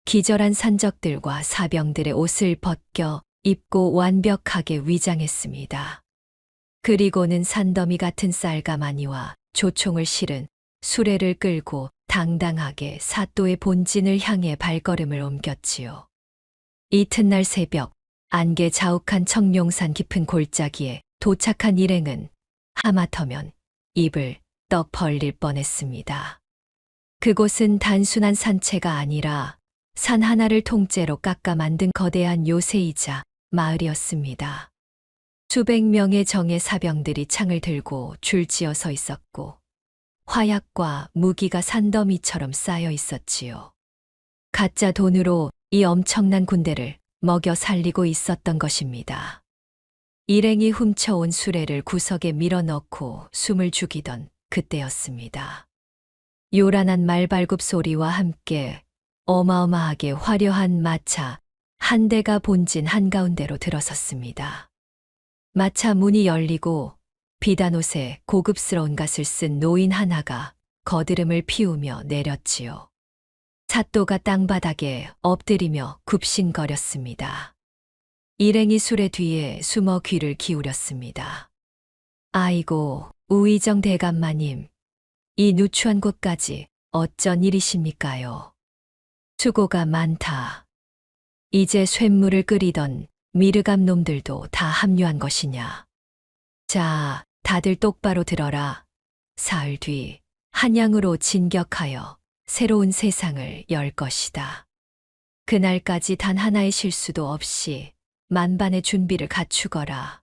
[SPEAKER 1] 기절한 산적들과 사병들의 옷을 벗겨 입고 완벽하게 위장했습니다. 그리고는 산더미 같은 쌀가마니와 조총을 실은 수레를 끌고 당당하게 사또의 본진을 향해 발걸음을 옮겼지요. 이튿날 새벽 안개 자욱한 청룡산 깊은 골짜기에 도착한 일행은 하마터면 입을 떡 벌릴 뻔했습니다. 그곳은 단순한 산채가 아니라 산 하나를 통째로 깎아 만든 거대한 요새이자 마을이었습니다. 수백 명의 정예 사병들이 창을 들고 줄지어 서 있었고 화약과 무기가 산더미처럼 쌓여 있었지요. 가짜 돈으로 이 엄청난 군대를 먹여 살리고 있었던 것입니다. 일행이 훔쳐온 수레를 구석에 밀어넣고 숨을 죽이던 그때였습니다. 요란한 말발굽 소리와 함께 어마어마하게 화려한 마차 한 대가 본진 한가운데로 들어섰습니다. 마차 문이 열리고 비단옷에 고급스러운 갓을 쓴 노인 하나가 거드름을 피우며 내렸지요. 사또가 땅바닥에 엎드리며 굽신거렸습니다. 일행이 수레 뒤에 숨어 귀를 기울였습니다. 아이고, 우의정 대감마님, 이 누추한 곳까지 어쩐 일이십니까요? 수고가 많다. 이제 쇳물을 끓이던 미르감 놈들도 다 합류한 것이냐. 자, 다들 똑바로 들어라. 사흘 뒤 한양으로 진격하여 새로운 세상을 열 것이다. 그날까지 단 하나의 실수도 없이 만반의 준비를 갖추거라.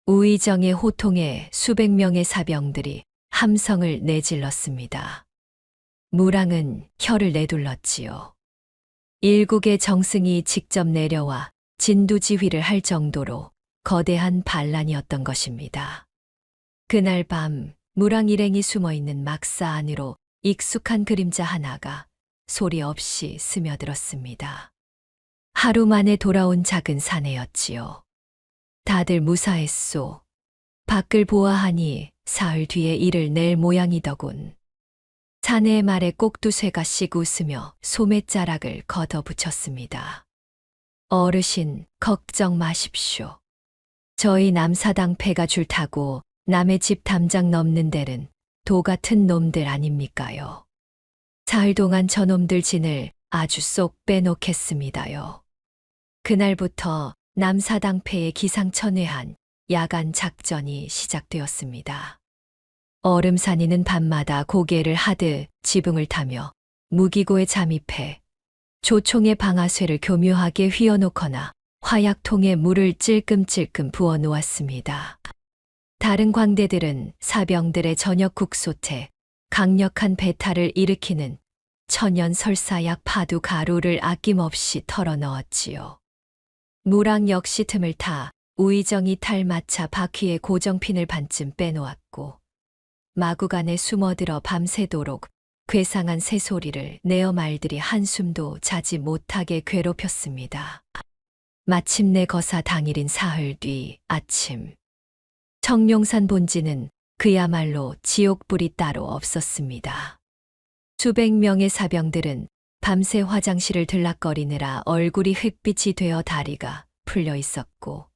[SPEAKER 1] 우의정의 호통에 수백 명의 사병들이 함성을 내질렀습니다. 무랑은 혀를 내둘렀지요. 일국의 정승이 직접 내려와 진두지휘를 할 정도로 거대한 반란이었던 것입니다. 그날 밤 무랑 일행이 숨어있는 막사 안으로 익숙한 그림자 하나가 소리 없이 스며들었습니다. 하루 만에 돌아온 작은 사내였지요. 다들 무사했소. 밖을 보아하니 사흘 뒤에 일을 낼 모양이더군. 사내의 말에 꼭두쇠가 씩 웃으며 소매자락을 걷어붙였습니다. 어르신, 걱정 마십시오. 저희 남사당 패가 줄타고 남의 집 담장 넘는 데는 도 같은 놈들 아닙니까요? 사흘 동안 저놈들 진을 아주 쏙 빼놓겠습니다요. 그날부터 남사당 패의 기상천외한 야간 작전이 시작되었습니다. 얼음산이는 밤마다 고개를 하듯 지붕을 타며 무기고에 잠입해 조총의 방아쇠를 교묘하게 휘어놓거나 화약통에 물을 찔끔찔끔 부어 놓았습니다. 다른 광대들은 사병들의 저녁 국솥에 강력한 배탈을 일으키는 천연 설사약 파두 가루를 아낌없이 털어 넣었지요. 무랑 역시 틈을 타 우의정이 탈 마차 바퀴의 고정핀을 반쯤 빼놓았고 마구간에 숨어들어 밤새도록 괴상한 새소리를 내어 말들이 한숨도 자지 못하게 괴롭혔습니다. 마침내 거사 당일인 사흘 뒤 아침, 청룡산 본진은 그야말로 지옥불이 따로 없었습니다. 수백 명의 사병들은 밤새 화장실을 들락거리느라 얼굴이 흑빛이 되어 다리가 풀려 있었고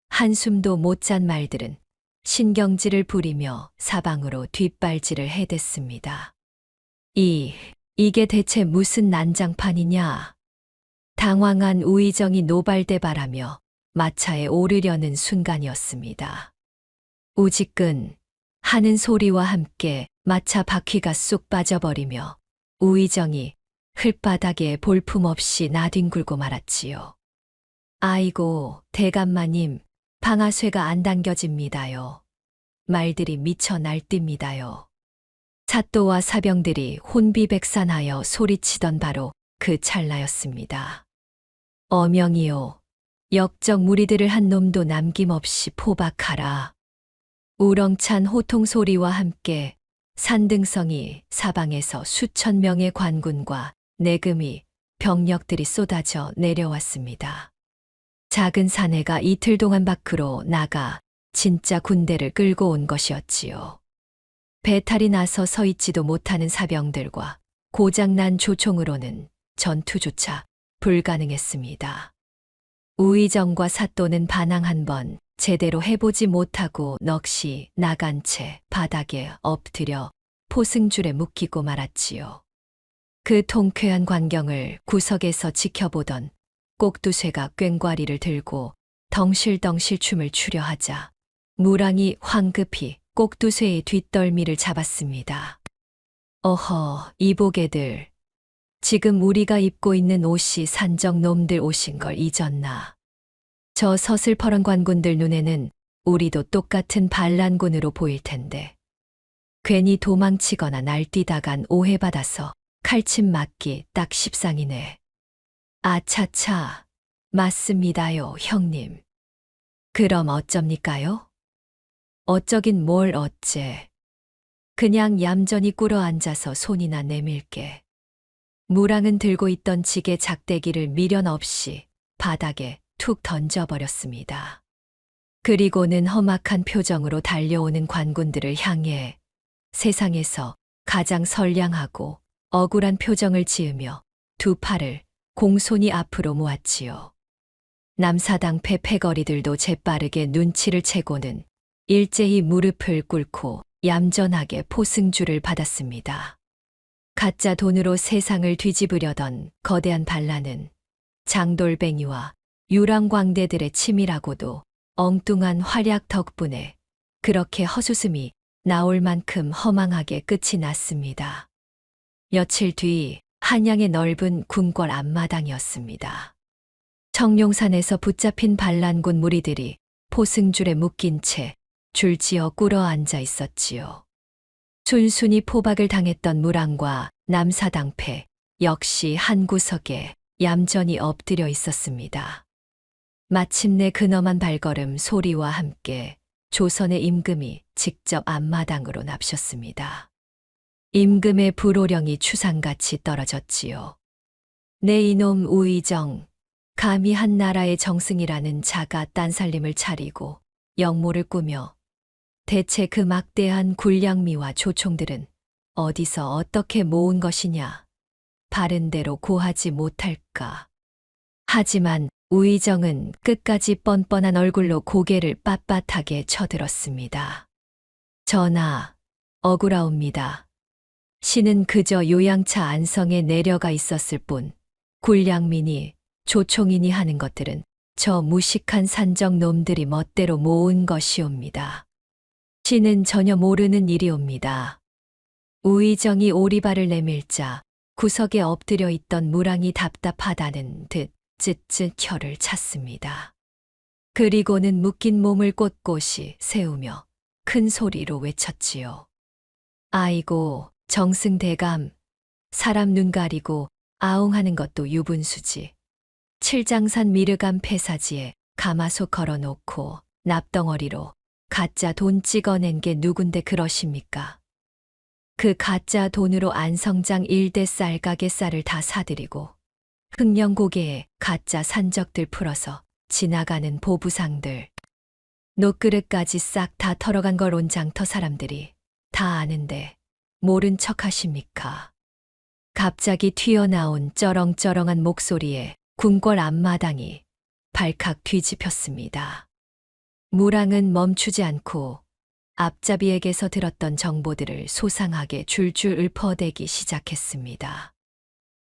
[SPEAKER 1] 한숨도 못 잔 말들은 신경질을 부리며 사방으로 뒷발질을 해댔습니다. 이게 대체 무슨 난장판이냐? 당황한 우의정이 노발대발하며 마차에 오르려는 순간이었습니다. 우지끈 하는 소리와 함께 마차 바퀴가 쑥 빠져버리며 우의정이 흙바닥에 볼품없이 나뒹굴고 말았지요. 아이고, 대감마님, 방아쇠가 안 당겨집니다요. 말들이 미쳐 날뜁니다요. 사또와 사병들이 혼비백산하여 소리치던 바로 그 찰나였습니다. 어명이요, 역적 무리들을 한 놈도 남김없이 포박하라. 우렁찬 호통 소리와 함께 산등성이 사방에서 수천 명의 관군과 내금이 병력들이 쏟아져 내려왔습니다. 작은 사내가 이틀 동안 밖으로 나가 진짜 군대를 끌고 온 것이었지요. 배탈이 나서 서 있지도 못하는 사병들과 고장난 조총으로는 전투조차 불가능했습니다. 우의정과 사또는 반항 한 번, 제대로 해보지 못하고 넋이 나간 채 바닥에 엎드려 포승줄에 묶이고 말았지요. 그 통쾌한 광경을 구석에서 지켜보던 꼭두쇠가 꽹과리를 들고 덩실덩실 춤을 추려 하자 무랑이 황급히 꼭두쇠의 뒷덜미를 잡았습니다. 어허, 이보게들. 지금 우리가 입고 있는 옷이 산적 놈들 옷인 걸 잊었나. 저 서슬퍼런 관군들 눈에는 우리도 똑같은 반란군으로 보일 텐데. 괜히 도망치거나 날뛰다간 오해받아서 칼침 맞기 딱 십상이네. 아차차, 맞습니다요, 형님. 그럼 어쩝니까요? 어쩌긴 뭘 어째. 그냥 얌전히 꿇어 앉아서 손이나 내밀게. 무랑은 들고 있던 지게 작대기를 미련 없이 바닥에 툭 던져버렸습니다. 그리고는 험악한 표정으로 달려오는 관군들을 향해 세상에서 가장 선량하고 억울한 표정을 지으며 두 팔을 공손히 앞으로 모았지요. 남사당패 패거리들도 재빠르게 눈치를 채고는 일제히 무릎을 꿇고 얌전하게 포승줄을 받았습니다. 가짜 돈으로 세상을 뒤집으려던 거대한 반란은 장돌뱅이와 유랑광대들의 치밀하고도 엉뚱한 활약 덕분에 그렇게 헛웃음이 나올 만큼 허망하게 끝이 났습니다. 며칠 뒤 한양의 넓은 궁궐 앞마당이었습니다. 청룡산에서 붙잡힌 반란군 무리들이 포승줄에 묶인 채 줄지어 꿇어 앉아 있었지요. 순순히 포박을 당했던 무랑과 남사당패 역시 한 구석에 얌전히 엎드려 있었습니다. 마침내 근엄한 발걸음 소리와 함께 조선의 임금이 직접 앞마당으로 납셨습니다. 임금의 불호령이 추상같이 떨어졌지요. 내 이놈 우의정, 감히 한 나라의 정승이라는 자가 딴살림을 차리고 역모를 꾸며 대체 그 막대한 군량미와 조총들은 어디서 어떻게 모은 것이냐. 바른 대로 고하지 못할까. 하지만 우의정은 끝까지 뻔뻔한 얼굴로 고개를 빳빳하게 쳐들었습니다. 전하, 억울하옵니다. 신은 그저 요양차 안성에 내려가 있었을 뿐 군량민이 조총인이 하는 것들은 저 무식한 산적 놈들이 멋대로 모은 것이옵니다. 신은 전혀 모르는 일이옵니다. 우의정이 오리발을 내밀자 구석에 엎드려 있던 무랑이 답답하다는 듯 쯧쯧 혀를 찼습니다. 그리고는 묶인 몸을 꼿꼿이 세우며 큰 소리로 외쳤지요. 아이고, 정승대감, 사람 눈 가리고 아웅하는 것도 유분수지. 칠장산 미르감 폐사지에 가마솥 걸어놓고 납덩어리로 가짜 돈 찍어낸 게 누군데 그러십니까? 그 가짜 돈으로 안성장 일대 쌀가게 쌀을 다 사들이고 흑령고개에 가짜 산적들 풀어서 지나가는 보부상들, 노그릇까지 싹 다 털어간 걸 온 장터 사람들이 다 아는데 모른 척 하십니까? 갑자기 튀어나온 쩌렁쩌렁한 목소리에 궁궐 앞마당이 발칵 뒤집혔습니다. 무랑은 멈추지 않고 앞잡이에게서 들었던 정보들을 소상하게 줄줄 읊어대기 시작했습니다.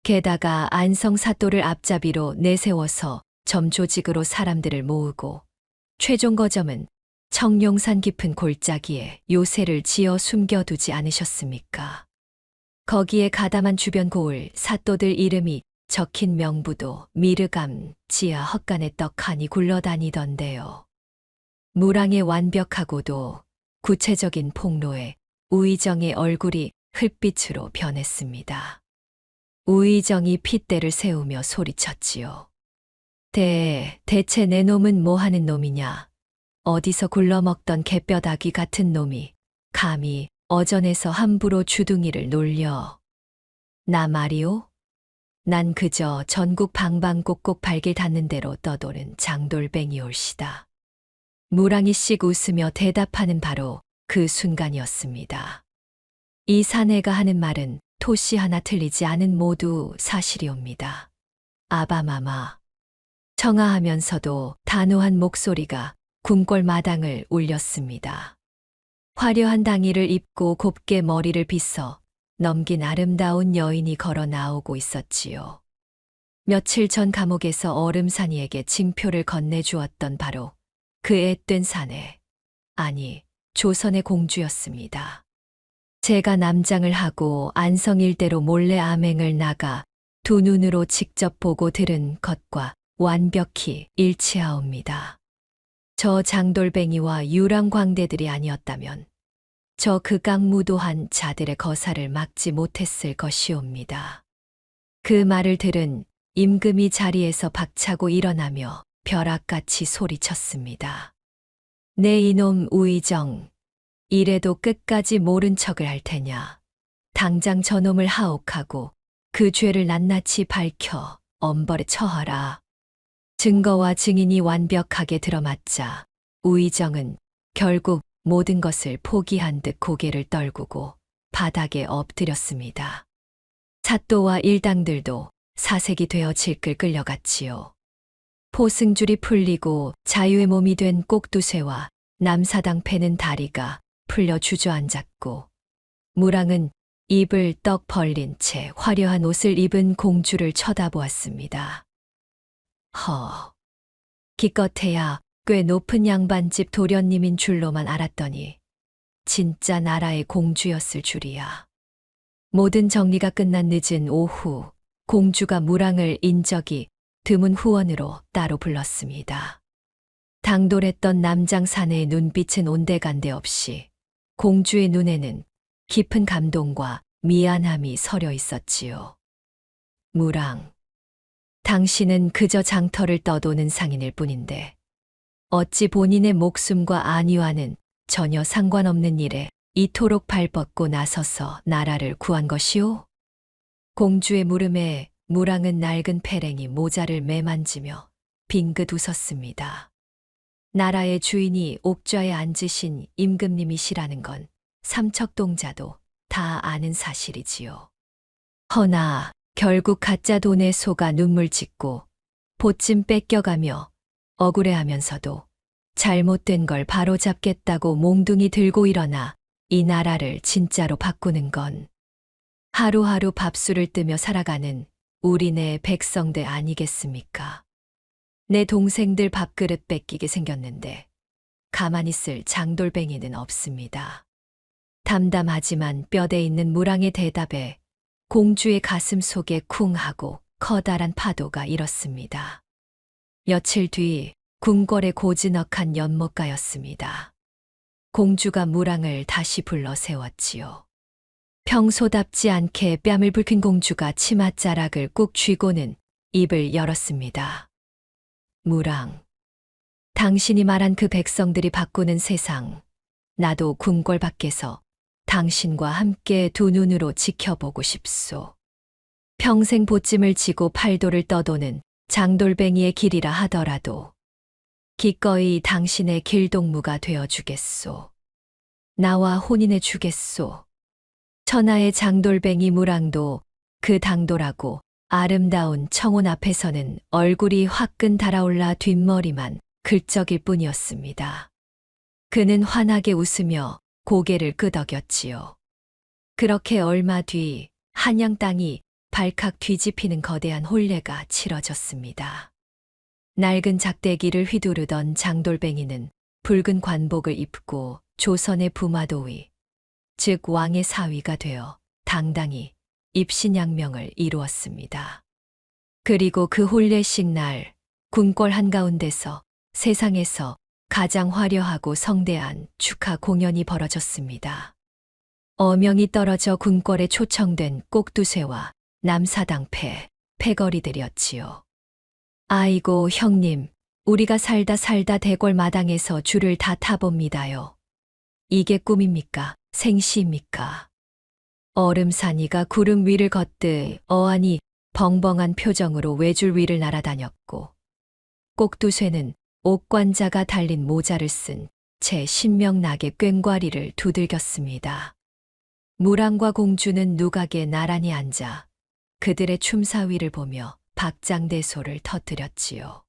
[SPEAKER 1] 게다가 안성 사또를 앞잡이로 내세워서 점조직으로 사람들을 모으고 최종 거점은 청룡산 깊은 골짜기에 요새를 지어 숨겨두지 않으셨습니까? 거기에 가담한 주변 고을 사또들 이름이 적힌 명부도 미르감, 지하 헛간에 떡하니 굴러다니던데요. 무랑의 완벽하고도 구체적인 폭로에 우의정의 얼굴이 흙빛으로 변했습니다. 우의정이 핏대를 세우며 소리쳤지요. 대체 내 놈은 뭐 하는 놈이냐? 어디서 굴러먹던 개뼈다귀 같은 놈이 감히 어전에서 함부로 주둥이를 놀려. 나 말이오? 난 그저 전국 방방곡곡 발길 닿는 대로 떠도는 장돌뱅이올시다. 무랑이 씩 웃으며 대답하는 바로 그 순간이었습니다. 이 사내가 하는 말은 토시 하나 틀리지 않은 모두 사실이옵니다. 아바마마. 청아하면서도 단호한 목소리가 궁궐 마당을 울렸습니다. 화려한 당의를 입고 곱게 머리를 빗어 넘긴 아름다운 여인이 걸어 나오고 있었지요. 며칠 전 감옥에서 얼음산이에게 징표를 건네주었던 바로 그 앳된 사내, 아니 조선의 공주였습니다. 제가 남장을 하고 안성 일대로 몰래 암행을 나가 두 눈으로 직접 보고 들은 것과 완벽히 일치하옵니다. 저 장돌뱅이와 유랑광대들이 아니었다면 저 극악무도한 자들의 거사를 막지 못했을 것이옵니다. 그 말을 들은 임금이 자리에서 박차고 일어나며 벼락같이 소리쳤습니다. 내 이놈 우의정, 이래도 끝까지 모른 척을 할 테냐. 당장 저놈을 하옥하고 그 죄를 낱낱이 밝혀 엄벌에 처하라. 증거와 증인이 완벽하게 들어맞자 우의정은 결국 모든 것을 포기한 듯 고개를 떨구고 바닥에 엎드렸습니다. 사또와 일당들도 사색이 되어 질끌 끌려갔지요. 포승줄이 풀리고 자유의 몸이 된 꼭두쇠와 남사당 패는 다리가 풀려 주저앉았고 무랑은 입을 떡 벌린 채 화려한 옷을 입은 공주를 쳐다보았습니다. 기껏해야 꽤 높은 양반집 도련님인 줄로만 알았더니 진짜 나라의 공주였을 줄이야. 모든 정리가 끝난 늦은 오후, 공주가 무랑을 인적이 드문 후원으로 따로 불렀습니다. 당돌했던 남장 사내의 눈빛은 온데간데 없이 공주의 눈에는 깊은 감동과 미안함이 서려 있었지요. 무랑, 당신은 그저 장터를 떠도는 상인일 뿐인데 어찌 본인의 목숨과 안위와는 전혀 상관없는 일에 이토록 발벗고 나서서 나라를 구한 것이오? 공주의 물음에 무랑은 낡은 패랭이 모자를 매만지며 빙긋 웃었습니다. 나라의 주인이 옥좌에 앉으신 임금님이시라는 건 삼척동자도 다 아는 사실이지요. 허나 결국 가짜 돈에 속아 눈물 짓고 보찜 뺏겨가며 억울해하면서도 잘못된 걸 바로잡겠다고 몽둥이 들고 일어나 이 나라를 진짜로 바꾸는 건 하루하루 밥술을 뜨며 살아가는 우리네 백성들 아니겠습니까? 내 동생들 밥그릇 뺏기게 생겼는데 가만히 있을 장돌뱅이는 없습니다. 담담하지만 뼈대 있는 무랑의 대답에 공주의 가슴 속에 쿵 하고 커다란 파도가 일었습니다. 며칠 뒤 궁궐의 고즈넉한 연못가였습니다. 공주가 무랑을 다시 불러 세웠지요. 평소답지 않게 뺨을 붉힌 공주가 치맛자락을 꾹 쥐고는 입을 열었습니다. 무랑, 당신이 말한 그 백성들이 바꾸는 세상, 나도 궁궐 밖에서 당신과 함께 두 눈으로 지켜보고 싶소. 평생 보찜을 지고 팔도를 떠도는 장돌뱅이의 길이라 하더라도 기꺼이 당신의 길동무가 되어주겠소. 나와 혼인해 주겠소. 천하의 장돌뱅이 무랑도 그 당돌하고 아름다운 청혼 앞에서는 얼굴이 화끈 달아올라 뒷머리만 긁적일 뿐이었습니다. 그는 환하게 웃으며 고개를 끄덕였지요. 그렇게 얼마 뒤 한양 땅이 발칵 뒤집히는 거대한 혼례가 치러졌습니다. 낡은 작대기를 휘두르던 장돌뱅이는 붉은 관복을 입고 조선의 부마도위, 즉 왕의 사위가 되어 당당히 입신양명을 이루었습니다. 그리고 그 혼례식 날 궁궐 한가운데서 세상에서 가장 화려하고 성대한 축하 공연이 벌어졌습니다. 어명이 떨어져 궁궐에 초청된 꼭두쇠와 남사당 패거리들이었지요. 아이고 형님, 우리가 살다 대궐 마당에서 줄을 다 타봅니다요. 이게 꿈입니까? 생시입니까? 얼음산이가 구름 위를 걷듯 어안이 벙벙한 표정으로 외줄 위를 날아다녔고 꼭두쇠는 옥관자가 달린 모자를 쓴 채 신명나게 꽹과리를 두들겼습니다. 무랑과 공주는 누각에 나란히 앉아 그들의 춤사위를 보며 박장대소를 터뜨렸지요.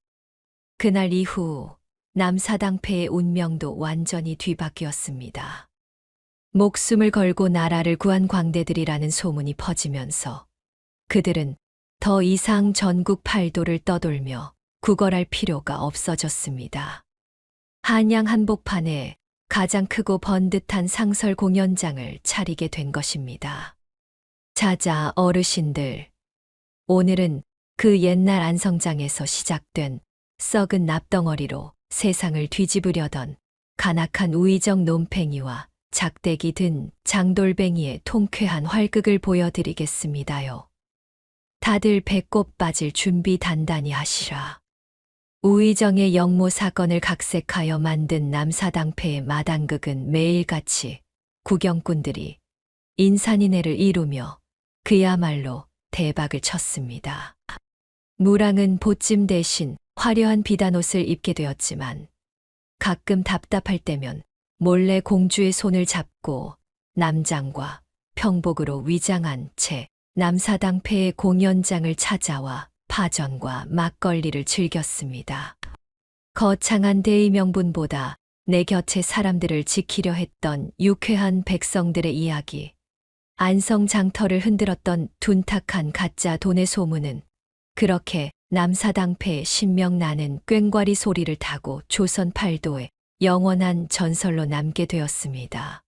[SPEAKER 1] 그날 이후 남사당패의 운명도 완전히 뒤바뀌었습니다. 목숨을 걸고 나라를 구한 광대들이라는 소문이 퍼지면서 그들은 더 이상 전국 팔도를 떠돌며 구걸할 필요가 없어졌습니다. 한양 한복판에 가장 크고 번듯한 상설 공연장을 차리게 된 것입니다. 자자 어르신들, 오늘은 그 옛날 안성장에서 시작된 썩은 납덩어리로 세상을 뒤집으려던 간악한 우의정 논팽이와 작대기 든 장돌뱅이의 통쾌한 활극을 보여드리겠습니다요. 다들 배꼽 빠질 준비 단단히 하시라. 우의정의 영모 사건을 각색하여 만든 남사당패의 마당극은 매일같이 구경꾼들이 인산인해를 이루며 그야말로 대박을 쳤습니다. 무랑은 보찜 대신 화려한 비단옷을 입게 되었지만 가끔 답답할 때면 몰래 공주의 손을 잡고 남장과 평복으로 위장한 채 남사당패의 공연장을 찾아와 파전과 막걸리를 즐겼습니다. 거창한 대의 명분보다 내 곁의 사람들을 지키려 했던 유쾌한 백성들의 이야기, 안성 장터를 흔들었던 둔탁한 가짜 돈의 소문은 그렇게 남사당패의 신명 나는 꽹과리 소리를 타고 조선 팔도에 영원한 전설로 남게 되었습니다.